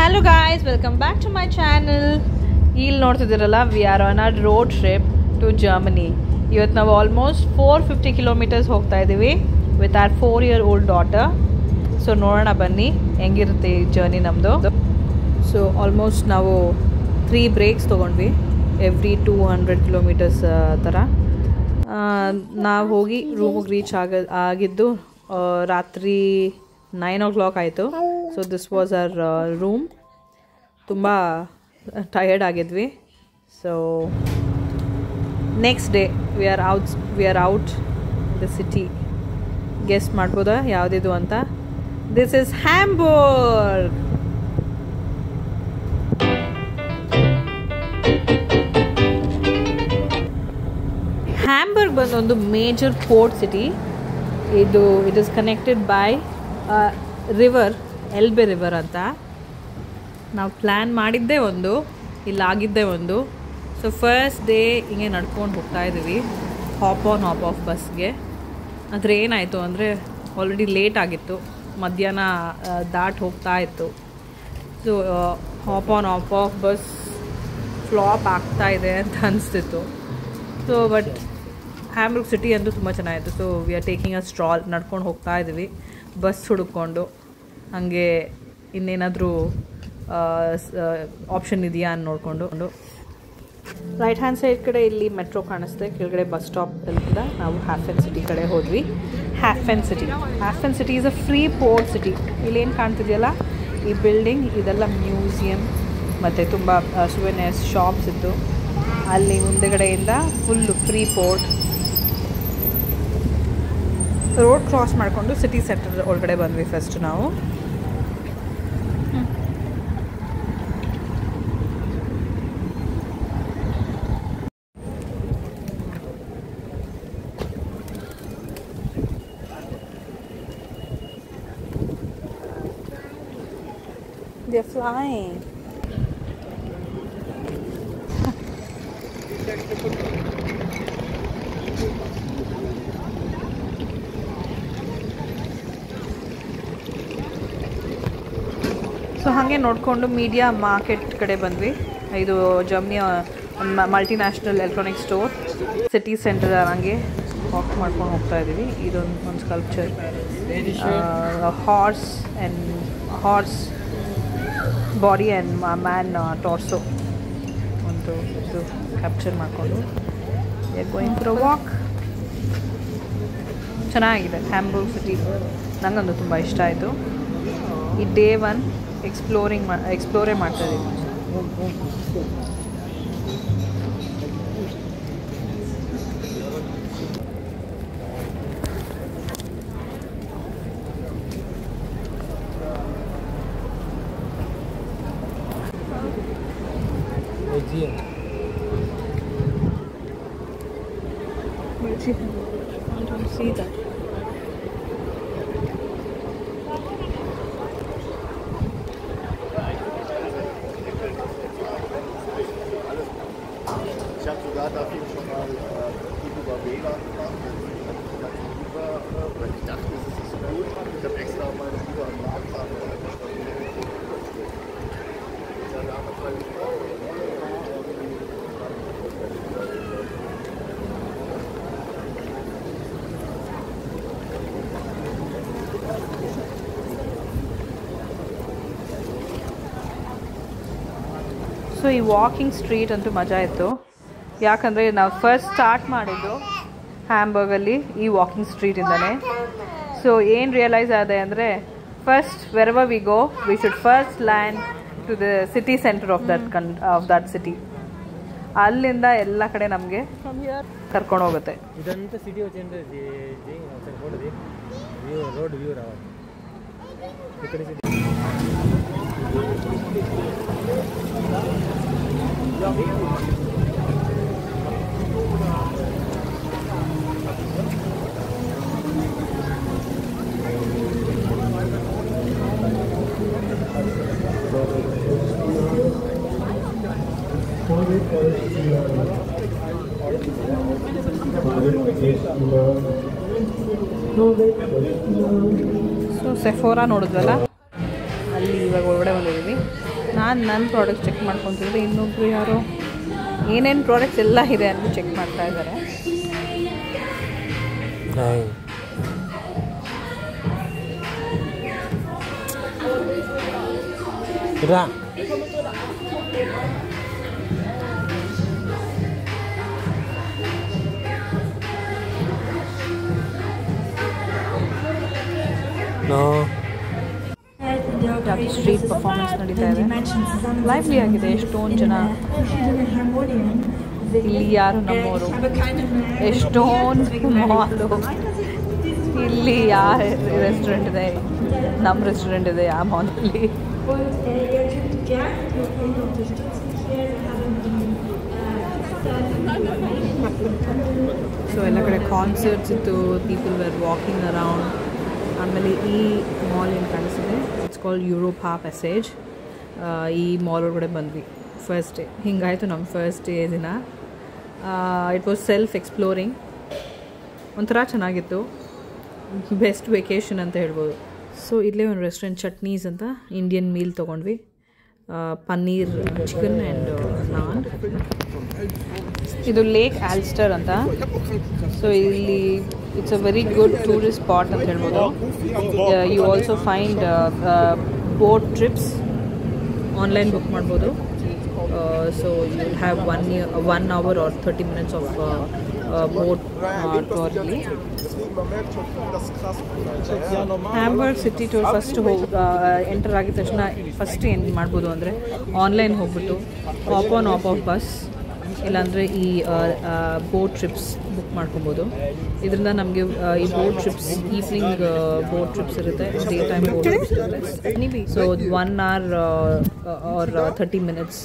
Hello guys, welcome back to my channel. ಇಲ್ಲಿ ನೋಡ್ತಿದ್ದೀರಲ್ಲ, we are on a road trip to Germany. ಇವತ್ತು ನಾವು almost 450 kilometres ಹೋಗ್ತಾ ಇದ್ದೀವಿ with R 4-year-old daughter. So ನೋಡೋಣ ಬನ್ನಿ ಹೆಂಗಿರುತ್ತೆ ಈ ಜರ್ನಿ ನಮ್ಮದು. ಸೊ ಆಲ್ಮೋಸ್ಟ್ ನಾವು 3 ಬ್ರೇಕ್ಸ್ ತೊಗೊಂಡ್ವಿ ಎವ್ರಿ 200 ಕಿಲೋಮೀಟರ್ಸ್ ಥರ. ನಾವು ಹೋಗಿ ರೂಮಿಗೆ ರೀಚ್ ಆಗಿದ್ದು ರಾತ್ರಿ 9 o'clock ಆಯಿತು. So this was our room. ತುಂಬ ಟಯರ್ಡ್ ಆಗಿದ್ವಿ. So next day we are out the city. Guess ಮಾಡ್ಬೋದಾ ಯಾವುದಿದು ಅಂತ? This is Hamburg. ಹ್ಯಾಂಬರ್ಗ್ ಬಂದೊಂದು major port city. It is connected by river, Elbe river ಅಂತ. ನಾವು ಪ್ಲ್ಯಾನ್ ಮಾಡಿದ್ದೇ ಒಂದು, ಇಲ್ಲಾಗಿದ್ದೇ ಒಂದು. ಸೊ ಫಸ್ಟ್ ಡೇ ಹಿಂಗೆ ನಡ್ಕೊಂಡು ಹೋಗ್ತಾ ಇದ್ದೀವಿ ಹಾಪ್ ಆಫ್ ಬಸ್ಗೆ. ಆದರೆ ಏನಾಯಿತು ಅಂದರೆ ಆಲ್ರೆಡಿ ಲೇಟ್ ಆಗಿತ್ತು, ಮಧ್ಯಾಹ್ನ ದಾಟ್ ಹೋಗ್ತಾ ಇತ್ತು. So hop off bus flop ಆಗ್ತಾ ಇದೆ ಅಂತ ಅನಿಸ್ತಿತ್ತು. ಸೊ ಬಟ್ ಹ್ಯಾಂಬರ್ಗ್ ಸಿಟಿ ಅಂತೂ ತುಂಬ ಚೆನ್ನಾಗಿತ್ತು. So we are taking a Stroll, ನಡ್ಕೊಂಡು ಹೋಗ್ತಾ ಇದ್ದೀವಿ ಬಸ್ ಹುಡುಕೊಂಡು. ಹಾಗೆ ಇನ್ನೇನಾದರೂ ಆಪ್ಷನ್ ಇದೆಯಾ ಅಂತ ನೋಡಿಕೊಂಡು. ರೈಟ್ ಹ್ಯಾಂಡ್ ಸೈಡ್ ಕಡೆ ಇಲ್ಲಿ ಮೆಟ್ರೋ ಕಾಣಿಸ್ತೆ, ಕೆಳಗಡೆ ಬಸ್ ಸ್ಟಾಪ್ ತಲುಪಿದ ನಾವು ಹ್ಯಾಫೆನ್ ಸಿಟಿ ಕಡೆ ಹೋದ್ವಿ. Hafen city is a free port city. ಇಲ್ಲೇನು ಕಾಣ್ತಿದೆಯಲ್ಲ ಈ ಬಿಲ್ಡಿಂಗ್, ಇದೆಲ್ಲ ಮ್ಯೂಸಿಯಂ ಮತ್ತು ತುಂಬ ಸುವೆನಿಯರ್ಸ್ ಶಾಪ್ಸ್ ಇತ್ತು. ಅಲ್ಲಿ ಮುಂದೆಗಡೆಯಿಂದ full free port. Road cross ಮಾಡಿಕೊಂಡು ಸಿಟಿ ಸೆಂಟರ್ ಒಳಗಡೆ ಬಂದ್ವಿ ಫಸ್ಟ್ ನಾವು. They're flying. ಸೊ ಹಾಗೆ ನೋಡಿಕೊಂಡು ಮೀಡಿಯಾ ಮಾರ್ಕೆಟ್ ಕಡೆ ಬಂದ್ವಿ. ಇದು ಜರ್ಮನಿಯ multinational electronic store. City centre ಹಂಗೆ ವಾಕ್ ಮಾಡ್ಕೊಂಡು ಹೋಗ್ತಾ ಇದ್ದೀವಿ. ಇದೊಂದು sculpture, horse body and man torso ಒಂದು ಇದು ಕ್ಯಾಪ್ಚರ್ ಮಾಡಿಕೊಂಡು ಗೋಯಿಂಗ್ ಫಾರ್ ಅ ವಾಕ್. ಚೆನ್ನಾಗಿದೆ ಹ್ಯಾಂಬರ್ಗ್ ಸಿಟಿ, ನನಗಂದು ತುಂಬ ಇಷ್ಟ ಆಯಿತು. ಈ ಡೇ 1 ಎಕ್ಸ್ಪ್ಲೋರೇ ಮಾಡ್ತಾ ಇದ್ದೀವಿ. I don't see that. Ich habe sogar dafür schon mal über WLAN gemacht, weil ich dachte, es ist so gut. Ich habe extra meine Bruder am Markt so ಈ walking street ಅಂತೂ ಮಜಾ ಇತ್ತು. ಯಾಕಂದರೆ ನಾವು first start ಮಾಡಿದ್ದು ಹ್ಯಾಂಬರ್ಗಲ್ಲಿ ಈ walking ಸ್ಟ್ರೀಟಿಂದನೇ. ಸೊ ಏನು ರಿಯಲೈಸ್ ಆದೆ ಅಂದರೆ, first wherever we go we should first land to the city centre of that city. ಅಲ್ಲಿಂದ ಎಲ್ಲ ಕಡೆ ನಮಗೆ ಕರ್ಕೊಂಡು ಹೋಗುತ್ತೆ. ఇదంతా సిటీ వచ్చింది ఒకసారి వ్యూ రోడ్ వ్యూ రావాలి ఇక్కడ నుంచి. ಸೊ ಸೆಫೋರಾ ನೋಡಿದ್ವಲ್ಲ, ಅಲ್ಲಿ ಇವಾಗ ಒಳಗಡೆ ಬಂದಿದ್ದೀವಿ. ನಾನು ನನ್ನ ಪ್ರಾಡಕ್ಟ್ ಚೆಕ್ ಮಾಡ್ಕೊತಿದ್ರೆ ಇನ್ನೊಬ್ರು ಯಾರೋ ಏನೇನು ಪ್ರಾಡಕ್ಟ್ಸ್ ಎಲ್ಲ ಇದೆ ಅಂತ ಚೆಕ್ ಮಾಡ್ತಾ ಇದ್ದಾರೆ. ಸ್ಟ್ರೀಟ್ ಪರ್ಫಾರ್ಮೆನ್ಸ್ ನಡೀತಾ ಇದೆ, ಲೈವ್ಲಿ ಆಗಿದೆ. ಎಷ್ಟೊಂದು ಜನ ಇಲ್ಲಿ ಯಾರು ನಮ್ಮವರು, ಎಷ್ಟೊಂದು ಮಾಲು. ಇಲ್ಲಿ ಯಾವ ರೆಸ್ಟೋರೆಂಟ್ ಇದೆ, ನಮ್ಮ ರೆಸ್ಟೋರೆಂಟ್ ಇದೆ ಆ ಮಾಲಲ್ಲಿ. ಸೊ ಎಲ್ಲ ಕಡೆ ಕಾನ್ಸರ್ಟ್ಸ್ ಇತ್ತು, ಪೀಪಲ್ ವೇರ್ ವಾಕಿಂಗ್ ಅರೌಂಡ್. ಆಮೇಲೆ ಈ ಮಾಲ್ ಏನು ಕಾಣಿಸ್ತಿದೆ, ಇಟ್ಸ್ ಕಾಲ್ಡ್ ಯುರೋಪಾ ಪ್ಯಾಸೇಜ್. ಈ ಮಾಲ್ ಒಳಗಡೆ ಬಂದ್ವಿ ಫಸ್ಟ್ ಡೇ. ಹಿಂಗಾಯಿತು ನಮ್ಮ ಫಸ್ಟ್ ಡೇ ದಿನ. ಇಟ್ ವಾಸ್ ಸೆಲ್ಫ್ ಎಕ್ಸ್ಪ್ಲೋರಿಂಗ್, ಒಂಥರ ಚೆನ್ನಾಗಿತ್ತು. ಬೆಸ್ಟ್ ವೆಕೇಷನ್ ಅಂತ ಹೇಳ್ಬೋದು. ಸೊ ಇಲ್ಲೇ ಒಂದು ರೆಸ್ಟೋರೆಂಟ್ ಚಟ್ನೀಸ್ ಅಂತ ಇಂಡಿಯನ್ ಮೀಲ್ ತೊಗೊಂಡ್ವಿ. Paneer chicken and naan. ಇದು ಲೇಕ್ ಆಲ್ಸ್ಟರ್ ಅಂತ. ಸೊ ಇಲ್ಲಿ it's a very good tourist spot ಅಂತ ಹೇಳ್ಬೋದು. You also find boat trips, online book ಮಾಡ್ಬೋದು. So you will have 1 hour or 30 minutes of boat tour. ಇಲ್ಲಿ Hamburg city tour first enter ಆಗಿದ ತಕ್ಷಣ first ಏನು ಮಾಡ್ಬೋದು ಅಂದರೆ ಆನ್ಲೈನ್ ಹೋಗ್ಬಿಟ್ಟು ಆಪ್ ಆನ್ ಆಫ್ ಬಸ್ ಇಲ್ಲಾಂದರೆ ಈ ಬೋಟ್ ಟ್ರಿಪ್ಸ್ ಬುಕ್ ಮಾಡ್ಕೊಬೋದು. ಇದರಿಂದ ನಮಗೆ ಈ boat trips evening boat trips ಇರುತ್ತೆ, ಡೇ ಟೈಮ್ ಬೋಟ್ ಟ್ರಿಪ್ಸ್ ಇರುತ್ತೆ. ಸೊ 1 hour or 30 minutes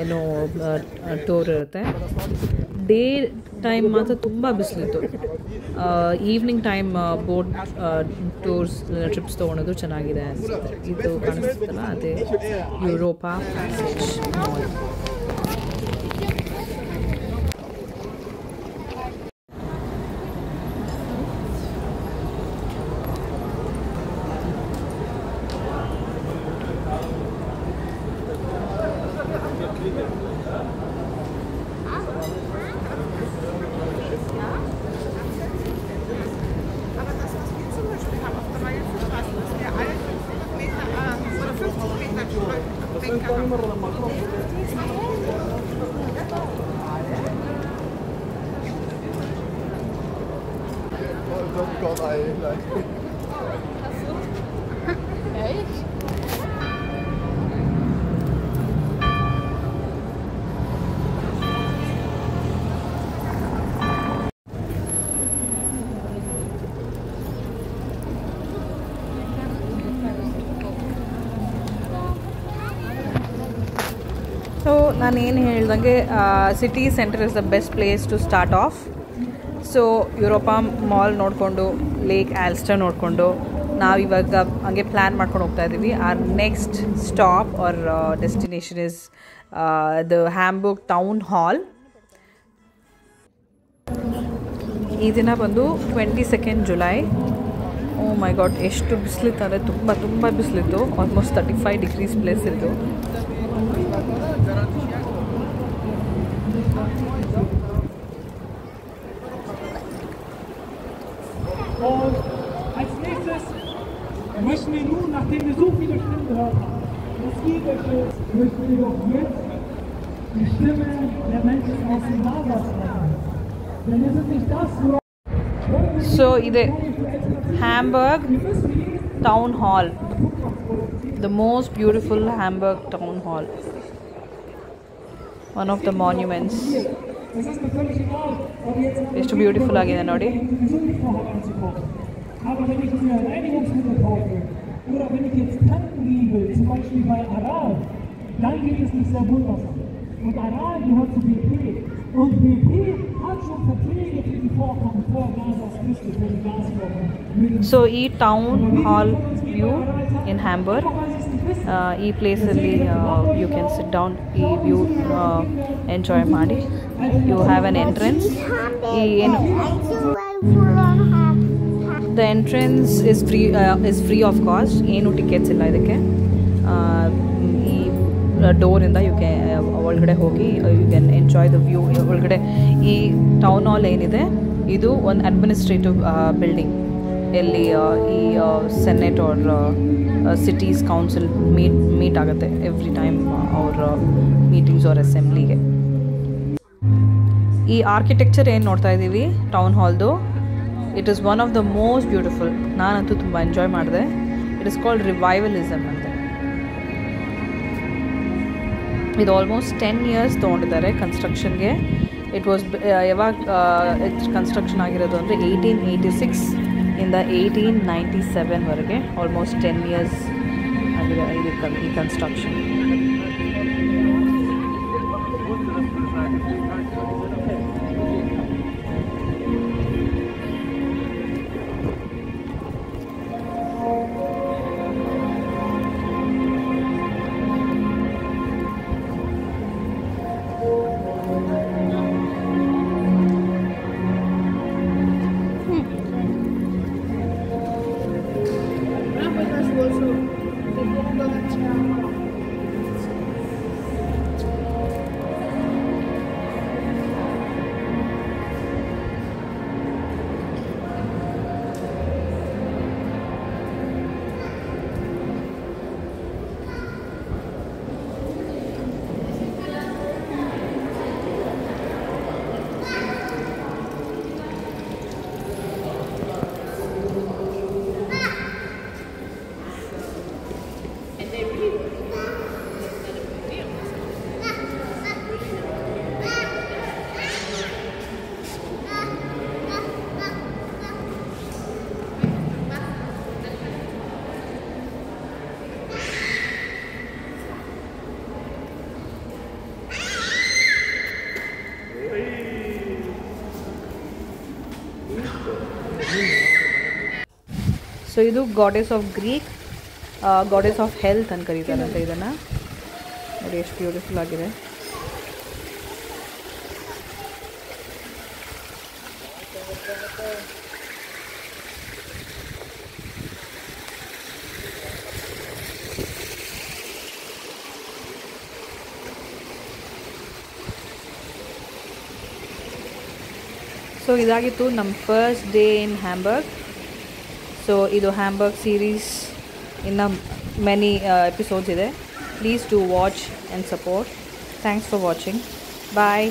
ಏನೋ ಟೂರ್ ಇರುತ್ತೆ. ಡೇ ಟೈಮ್ ಮಾತ್ರ ತುಂಬ ಬಿಸಿಲಿತ್ತು. Evening time boat tours trips ತೊಗೊಳೋದು ಚೆನ್ನಾಗಿದೆ ಅನಿಸುತ್ತೆ. ಇದು ಕಾಣಿಸ್ತಲ್ಲ, ಅದೇ ಯುರೋಪಾ ಪ್ಯಾಸೇಜ್ ಮಾಲ್. ಸೊ ನಾನೇನು ಹೇಳ್ದಂಗೆ city centre is the best place to start off. So Europa mall ನೋಡಿಕೊಂಡು ಲೇಕ್ ಆಲ್ಸ್ಟರ್ ನೋಡಿಕೊಂಡು ನಾವಿವಾಗ ಹಂಗೆ ಪ್ಲ್ಯಾನ್ ಮಾಡ್ಕೊಂಡು ಹೋಗ್ತಾ ಇದ್ದೀವಿ. Our next stop our destination is the Hamburg town hall. ಈ ದಿನ ಬಂದು 22 ಜುಲೈ. ಓ ಮೈ ಗಾಡ್, ಎಷ್ಟು ಬಿಸಿಲಿತ್ತು ಅಂದರೆ ತುಂಬ ತುಂಬ ಬಿಸಿಲಿತ್ತು. ಆಲ್ಮೋಸ್ಟ್ 35 degrees ಪ್ಲೇಸ್ ಇತ್ತು. Und als nächstes möchten wir nun, nachdem wir so viele Stimmen gehört haben, das Wiederschild, möchten wir doch jetzt die Stimme der Menschen aus dem Nachlass hören. Denn es ist nicht das, worauf... So, ide Hamburg Town Hall, the most beautiful Hamburg Town Hall, one of the monuments. ಎಷ್ಟು beautiful ಆಗಿದೆ ನೋಡಿ. Aber wenn ich mir Reinigungsmittel kaufe oder wenn ich jetzt tanken gehen will, zum Beispiel bei Aral, dann geht es nicht sehr wundersam. Und Aral gehört zu BP. Und BP hat schon Verträge für die Vorkommen vor Gaza Küste, für die Gasvorkommen. So, ಈ town hall view in Hamburg, ಈ ಪ್ಲೇಸಲ್ಲಿ you can sit down, ಈ view enjoy ಮಾಡಿ. You have an entrance. ಈ ಏನು the entrance is free of cost. ಏನು tickets ಇಲ್ಲ ಇದಕ್ಕೆ. ಡೋರಿಂದ ಯು ಕ್ಯಾನ್ ಒಳಗಡೆ ಹೋಗಿ you can enjoy the view. ಒಳಗಡೆ ಈ ಟೌನ್ ಹಾಲ್ ಏನಿದೆ ಇದು ಒಂದು ಅಡ್ಮಿನಿಸ್ಟ್ರೇಟಿವ್ ಬಿಲ್ಡಿಂಗ್, ಎಲ್ಲಿ ಈ senate or city's council meet ಆಗುತ್ತೆ ಎವ್ರಿ ಟೈಮ್ ಅವ್ರ ಮೀಟಿಂಗ್ಸ್ ಆರ್ ಅಸೆಂಬ್ಲಿಗೆ. ಈ ಆರ್ಕಿಟೆಕ್ಚರ್ ಏನು ನೋಡ್ತಾ ಇದ್ದೀವಿ ಟೌನ್ ಹಾಲ್ದು, it is one of the most beautiful. ನಾನಂತೂ ತುಂಬ ಎಂಜಾಯ್ ಮಾಡಿದೆ. ಇಟ್ ಇಸ್ ಕಾಲ್ಡ್ ರಿವೈವಲಿಸಮ್ ಅಂತ. ಇದು ಆಲ್ಮೋಸ್ಟ್ 10 years ತೊಗೊಂಡಿದ್ದಾರೆ ಕನ್ಸ್ಟ್ರಕ್ಷನ್ಗೆ. ಇಟ್ ವಾಸ್ ಯಾವಾಗ ಕನ್ಸ್ಟ್ರಕ್ಷನ್ ಆಗಿರೋದು ಅಂದರೆ 1886 ಇಂದ 1897ವರೆಗೆ, ಆಲ್ಮೋಸ್ಟ್ 10 years ಆಗಿದೆ ಈ ಕನ್ಸ್ಟ್ರಕ್ಷನ್. ಸೊ ಇದು goddess of Greek, goddess of health ಅಂತ ಕರೀತಾರಂತೆ ಇದನ್ನು. ನೋಡಿ ಎಷ್ಟು ಬ್ಯೂಟಿಫುಲ್ ಆಗಿದೆ. ಸೊ ಇದಾಗಿತ್ತು ನಮ್ಮ first day in Hamburg. So ಇದು ಹ್ಯಾಂಬರ್ಗ್ ಸೀರೀಸ್ ಇನ್ನು ಮೆನಿ ಎಪಿಸೋಡ್ಸ್ ಇದೆ. Please do watch and support. Thanks for watching. Bye.